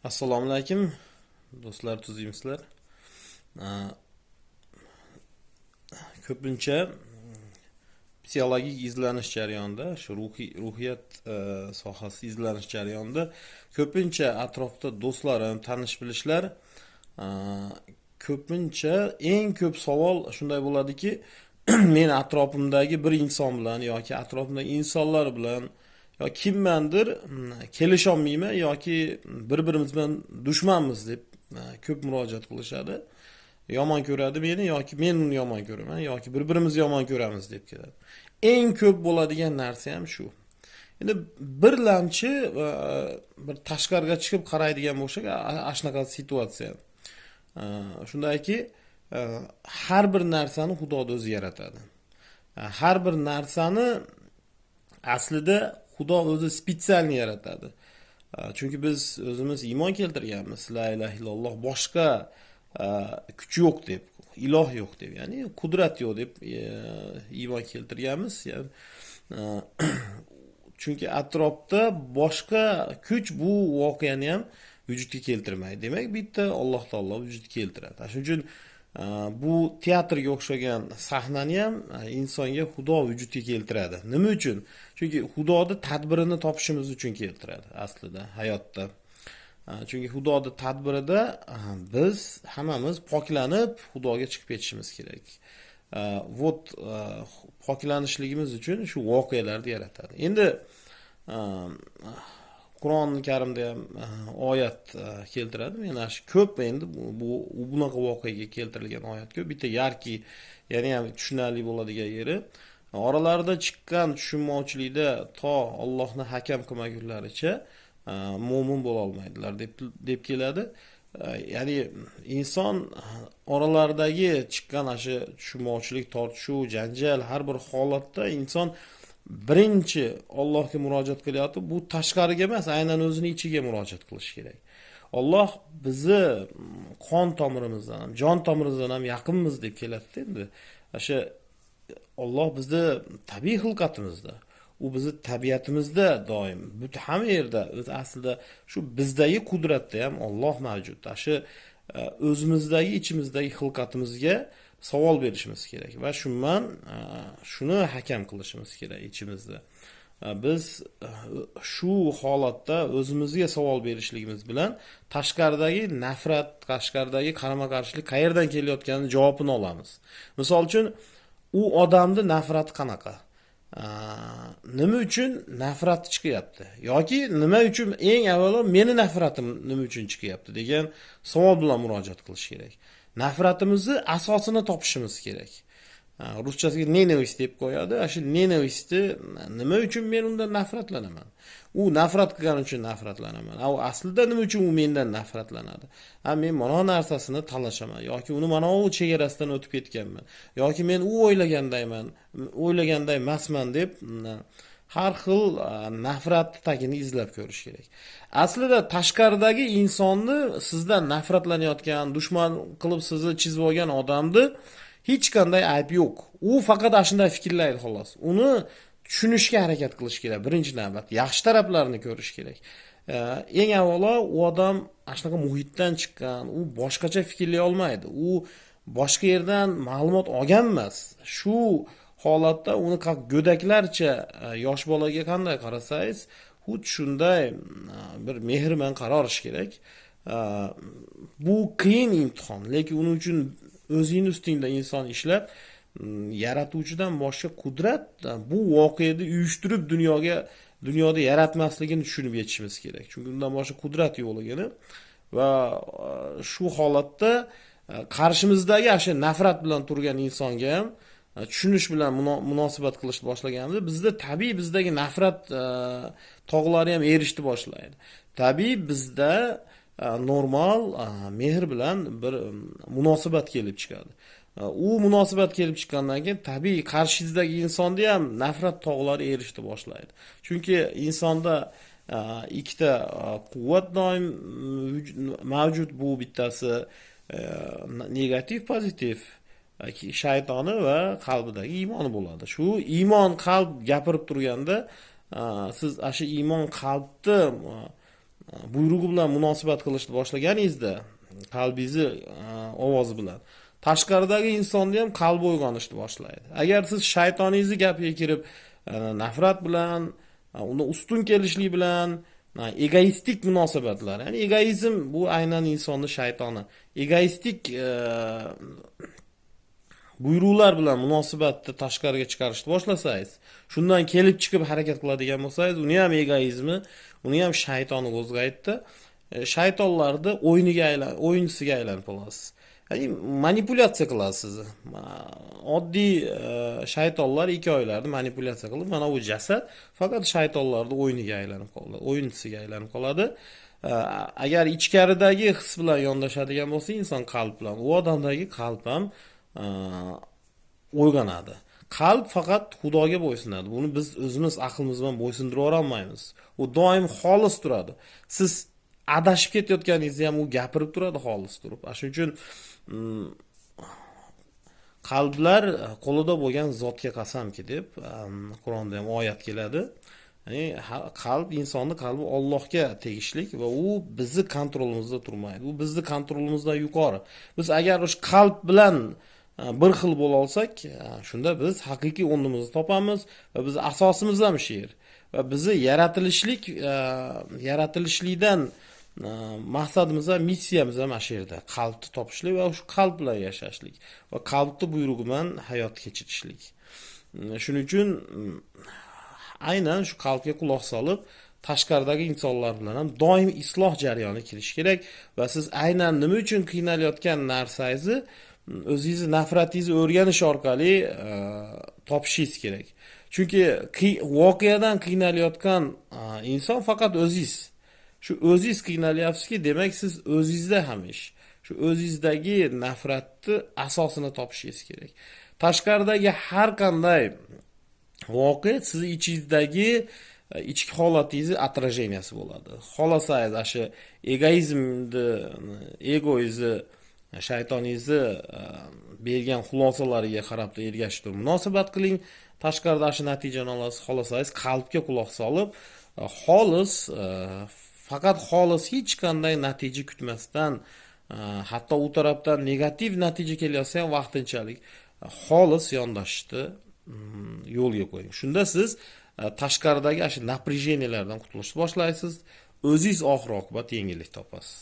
Assalomu alaykum do'stlar, tuzyapsizlar. Ko'pincha psixologik izlanish jarayonida, shu ruhiyat sohasi izlanish jarayonida ko'pincha atrofda do'stlarim, tanish bilishlar e, ko'pincha eng ko'p savol shunday bo'ladiki, men atrofimdagi bir inson bilan yoki atrofimdagi insonlar bilan yo kimmandir kelisholmayman yoki bir-birimiz bilan dushmanmiz deb ko'p murojaat qilishadi. Yomon ko'radi meni yoki men uni yomon ko'raman yoki bir-birimizni yomon ko'ramiz deb keladi. Eng ko'p bo'ladigan narsa ham shu. Endi bir lamchi bir tashqariga chiqib qaraydigan bo'lsak, shunaqa situatsiya. Shundayki, har bir narsani Xudo o'zi yaratadi. Har bir narsani aslida Xudo o'zi spetsialni yaratadi. Chunki biz o'zimiz iymon keltirganmiz. La ilaha illalloh, boshqa kuch yo'q deb, iloh yo'q deb, ya'ni qudrat yo'q deb iymon keltirganmiz. Yani, e, chunki atrofda boshqa kuch bu voqeani ham vujudga keltirmaydi. Demak, bitta Alloh taolo vujudga keltiradi. Shuning uchun bu teatrga o'xshagan sahnani ham insonga Xudo vujudga keltiradi. Nima uchun? Chunki Xudoni tadbirini topishimiz uchun keltiradi aslida hayotda. Chunki Xudoni tadbirida biz hammamiz poklanib Xudoga chiqib ketishimiz kerak. Vot poklanishligimiz uchun shu voqealarni yaratadi. Endi Qur'oni Karimda ham oyat keltiradi. Men shu ko'p endi bu bunaqa voqeaga keltirilgan oyat ko'p. Bitta yarki, ya'ni ham tushunarli bo'ladigan yeri, oralarida chiqqan tushunmovchilikda to Allohni hakam qilmagunlaricha mo'min bo'la olmaydilar deb keladi. Ya'ni inson oralaridagi chiqqan shu tushunmovchilik, tortishuv, janjal, har bir holatda inson birinchi Allohga murojaat qilyapti. Bu tashqariga emas, aynan o'zining ichiga murojaat qilish kerak. Alloh bizni qon tomirimizdan ham, jon tomirimizdan ham yaqinmiz deb keladi endi. O'sha Alloh bizni tabiiy xilqatimizda, u bizni tabiatimizda doim, butun hamma yerda o'zi aslida shu bizdagi qudratda ham Alloh mavjud. Shu o'zimizdagi, ichimizdagi xilqatimizga savol berishimiz kerak va shuni hakam qilishimiz kerak ichimizda. Biz shu holatda o'zimizga savol berishligimiz bilan tashqaridagi nafrat, tashqaridagi qarama-qarshilik qayerdan kelayotganini javobini olamiz. Misol uchun, u odamni nafrati qanaqa? Nima uchun nafrati chiqyapti? Yoki nima uchun, eng avvalo meni nafratim nima uchun chiqyapti degan savol bilan murojaat qilish kerak. Nafratimizni asosini topishimiz kerak. Ruschasiga nenavist deb qo'yadi. Shu nenavistni nima uchun men undan nafratlanaman? U nafrat qilgani uchun nafratlanaman. Aslida nima uchun u mendan nafratlanadi? Men mana narsasini talashaman yoki uni mana u chegarasidan o'tib ketganman yoki men u o'ylaganday emasman deb har xil nafrat tagini izlab ko'rish kerak. Aslida tashqaridagi insonni sizdan nafratlanayotgan, dushman qilib sizni chizib olgan odamni hech qanday ayb yo'q. U faqat shunday fikrlaydi xolos. Uni tushunishga harakat qilish kerak. Birinchi navbat yaxshi taraflarini ko'rish kerak. Eng avvalo u odam shunaqa muhitdan chiqqan, u boshqacha fikrlay olmaydi. U boshqa yerdan ma'lumot olgan emas. Shu holatda uni go'daklarcha yosh bolaga qanday qarasangiz, xuddi shunday bir mehr bilan qarorish kerak. Bu qiyin imtihon, lekin uning uchun o'zingning ustingda inson ishlab, yaratuvchidan boshqa qudrat bu voqeani uyushtirib dunyoda yaratmasligini tushunib yetishimiz kerak. Chunki undan boshqa qudrat yo'qligini va shu holatda qarshimizdagi o'sha nafrat bilan turgan insonga ham tushunish bilan munosabat qilishni boshlaganimizda bizda tabiiy bizdagi nafrat tog'lari ham erishdi boshlaydi. Tabiiy bizda normal mehr bilan bir munosabat kelib chiqadi. U munosabat kelib chiqqandan keyin tabiiy qarshingizdagi insonda ham nafrat tog'lari erishdi boshlaydi. Chunki insonda ikkita quvvat doim mavjud. Bu bittasi negativ, pozitiv, shaytoni va qalbidagi iymoni bo'ladi. Shu iymon qalb gapirib turganda siz shu iymon qalbni buyrug'i bilan munosabat qilishni boshlaganingizda, qalbingizni ovozi bilan, tashqaridagi insonni ham qalbi uyg'onishni boshlaydi. Agar siz shaytoningizni gapiga kirib, nafrat bilan, unda ustun kelishlik bilan, egoistik munosabatlar, ya'ni egoizm bu aynan insonni shaytoni. Egoistik buyruqlar bilan munosabatni tashqariga chiqarishni boshlasangiz, shundan kelib chiqib harakat qiladigan bo'lsangiz, uni ham egoizmi, uni ham shaytoni qo'zg'aydi. Shaytonlarni o'yinchisiga aylanib qolasiz. Ya'ni manipulyatsiya qilasiz. Oddiy shaytonlar hikoyalarni manipulyatsiya qilib, mana bu jasad faqat shaytonlarning o'yiniga aylanib qoladi, o'yinchisiga aylanib qoladi. Agar ichkaridagi his bilan yondashadigan bo'lsa, inson qalb bilan, u odamdagi qalb ham uyg'onadi. Qalb faqat Xudoga bo'ysunadi. Buni biz o'zimiz aqlimiz bilan bo'ysundira olmaymiz. U doim xolis turadi. Siz adashib ketayotganingizni ham u gapirib turadi xolis turib. Shuning uchun qalblar qo'lida bo'lgan zotga qasamki deb Qur'onda ham oyat keladi. Ya'ni qalb, insonning qalbi Allohga tegishli va u bizni kontrolimizda turmaydi. U bizni kontrolimizdan yuqori. Biz agar o'sha qalb bilan bir xil bo'la olsak, shunda biz haqiqiy o'rnimizni topamiz va biz asosimiz ham shu yer. Va bizni yaratilishlikdan maqsadimiz va missiyamiz ham shu yerda. Qalbni topishlik va shu qalb bilan yashashlik va qalbni buyrug'i bilan hayot kechirishlik. Shuning uchun aynan shu qalbga quloq solib, tashqaridagi insonlar bilan ham doim isloh jarayoniga kirish kerak va siz aynan nima uchun qiynalayotgan narsangizni o'zingizni nafratingizni o'rganish orqali topishingiz kerak. Chunki voqeadan qiynalayotgan inson faqat o'zingiz. Shu o'zingiz qiynalyapsizki, demak siz o'zingizda hamish shu o'zingizdagi nafratni asosini topishingiz kerak. Tashqaridagi har qanday voqea sizni ichingizdagi ichki holatingizni отраженияsi bo'ladi. Xolasangiz shu egoizni, shaytoningizni bergan xulosalariga qarab ergashib munosabat qiling. Tashqarida shu natijani olasiz. Xolasangiz qalbga quloq solib, xolis, faqat xolis, hech qanday natija kutmasdan, hatto u tarafdan negativ natija kelyapsa ham vaqtinchalik xolis yondashishni yo'lga qo'ying. Shunda siz tashqaridagi shu напряженияларdan qutulishni boshlaysiz. O'zingiz oxir oqibat yengillik topasiz.